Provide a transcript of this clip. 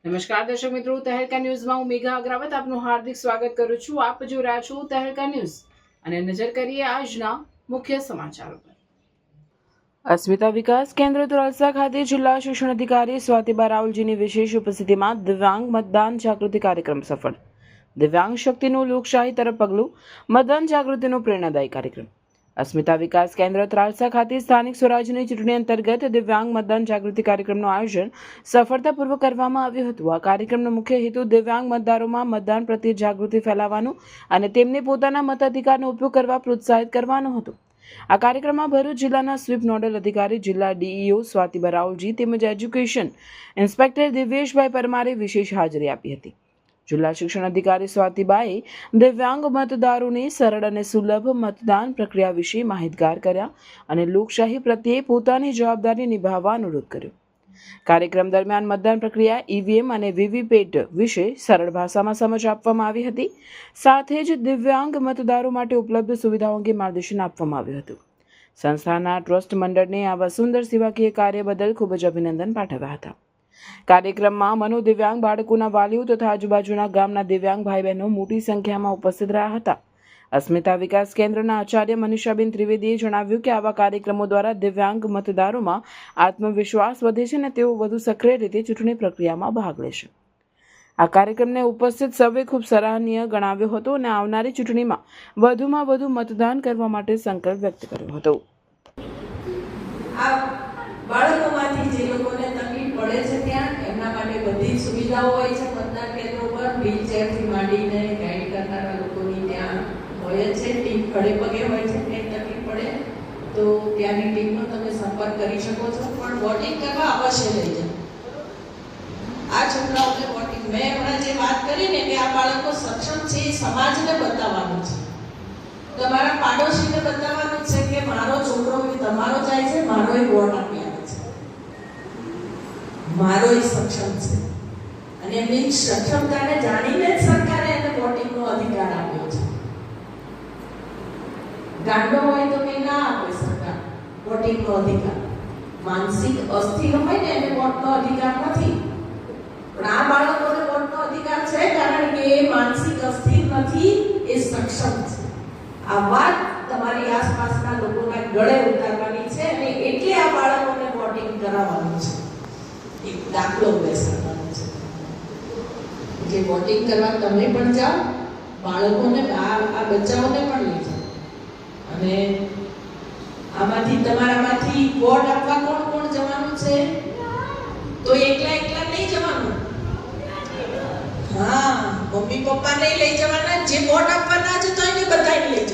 નમસ્કાર દર્શક મિત્રો, તહેલકા ન્યૂઝમાં હું મેઘા અગ્રવાલ આપનું હાર્દિક સ્વાગત કરું છું. આપ જો રહ્યા છો તહેલકા ન્યૂઝ અને નજર કરીએ આજના મુખ્ય સમાચારો પર. અસ્મિતા વિકાસ કેન્દ્ર ધ્રાસા ખાતે જિલ્લા શિક્ષણ અધિકારી સ્વાતિબા રાવલજીની વિશેષ ઉપસ્થિતિમાં દિવ્યાંગ મતદાન જાગૃતિ કાર્યક્રમ સફળ. દિવ્યાંગ શક્તિનું લોકશાહી તરફ પગલું, મતદાન જાગૃતિનો પ્રેરણાદાયી કાર્યક્રમ. અસ્મિતા વિકાસ કેન્દ્ર ત્રાલસા ખાતે સ્થાનિક સ્વરાજ્યની ચૂંટણી અંતર્ગત દિવ્યાંગ મતદાન જાગૃતિ કાર્યક્રમનું આયોજન સફળતાપૂર્વક કરવામાં આવ્યું હતું. આ કાર્યક્રમનો મુખ્ય હેતુ દિવ્યાંગ મતદારોમાં મતદાન પ્રત્યે જાગૃતિ ફેલાવવાનો અને તેમને પોતાના મતાધિકારનો ઉપયોગ કરવા પ્રોત્સાહિત કરવાનો હતો. આ કાર્યક્રમમાં ભરૂચ જિલ્લાના સ્વીપ નોડલ અધિકારી જિલ્લા ડીઈઓ સ્વાતિબા રાવલજી તેમજ એજ્યુકેશન ઇન્સ્પેક્ટર દિવ્યેશભાઈ પરમારે વિશેષ હાજરી આપી હતી. જિલ્લા શિક્ષણ અધિકારી સ્વાતિબાએ દિવ્યાંગ મતદારોને સરળ અને સુલભ મતદાન પ્રક્રિયા વિશે માહિતગાર કર્યા અને લોકશાહી પ્રત્યે પોતાની જવાબદારી નિભાવવા અનુરોધ કર્યો. કાર્યક્રમ દરમિયાન મતદાન પ્રક્રિયા, ઈવીએમ અને વીવીપેટ વિશે સરળ ભાષામાં સમજ આપવામાં આવી હતી. સાથે જ દિવ્યાંગ મતદારો માટે ઉપલબ્ધ સુવિધાઓ અંગે માર્ગદર્શન આપવામાં આવ્યું હતું. સંસ્થાના ટ્રસ્ટ મંડળને આવા સુંદર સેવાકીય કાર્ય બદલ ખૂબ જ અભિનંદન પાઠવ્યા હતા. કાર્યક્રમમાં મનોદિવ્યાંગ બાળકોના વાલીઓ તથા આજુબાજુના ગામના દિવ્યાંગ ભાઈ બહેનો મોટી સંખ્યામાં ઉપસ્થિત રહ્યા હતા. અસ્મિતા વિકાસ કેન્દ્રના આચાર્ય મનીષાબેન ત્રિવેદીએ જણાવ્યું કે આવા કાર્યક્રમો દ્વારા દિવ્યાંગ મતદારોમાં આત્મવિશ્વાસ વધે છે અને તેઓ વધુ સક્રિય રીતે ચૂંટણી પ્રક્રિયામાં ભાગ લેશે. આ કાર્યક્રમને ઉપસ્થિત સૌએ ખૂબ સરાહનીય ગણાવ્યો હતો અને આવનારી ચૂંટણીમાં વધુમાં વધુ મતદાન કરવા માટે સંકલ્પ વ્યક્ત કર્યો હતો. બાળકોમાંથી જે લોકોને તકલીફ પડે છે ત્યાં એમના માટે બધી સુવિધાઓ હોય છે. મતદાન કેન્દ્રો પર વ્હીલચેરથી માંડીને ગાઈડ કરનારા લોકોની ત્યાં હોય છે. ટીમ ખડે પગે હોય છે. કંઈ તકલીફ પડે તો ત્યાંની ટીમનો તમે સંપર્ક કરી શકો છો. પણ વોટિંગ કરવા અવશ્ય લઈ જાઓ. આ છોકરાઓને વોટિંગ, મેં હમણાં જે વાત કરી ને કે આ બાળકો સક્ષમ છે એ સમાજને બતાવવાનું છે. તમારા પાડોશીને બતાવવાનું છે કે મારો છોકરો તમારો જાય છે, મારો એ વોટ આપી આવે છે, મારો એ સક્ષમ છે. અને એમની સક્ષમતાને જાણીને જ સરકારે એને વોટિંગનો અધિકાર આપ્યો છે. ગાંડો હોય તો કંઈ ના આપે સરકાર વોટિંગનો અધિકાર. માનસિક અસ્થિર હોય ને એને વોટનો અધિકાર નથી. પણ આ બાળકોને વોટનો અધિકાર છે કારણ કે એ માનસિક અસ્થિર નથી, એ સક્ષમ છે. આ વાત તમારી આસપાસના લોકોના ગળે ઉતારવાની છે અને એટલે આ બાળકોને વોટિંગ કરાવવાનું છે. એક દાખલો બેસાડવાનો છે. જે વોટિંગ કરવા તમે પણ જાઓ, બાળકોને આ બચ્ચાઓને પણ લઈ જાઓ. અને આમાંથી તમારામાંથી વોટ આપવા કોણ કોણ જવાનું છે? તો એકલા એકલા નહીં જવાનું. હા, મમ્મી પપ્પા નહીં લઈ જવાના. જે વોટ આપવાના છે તો એને બધાને લઈ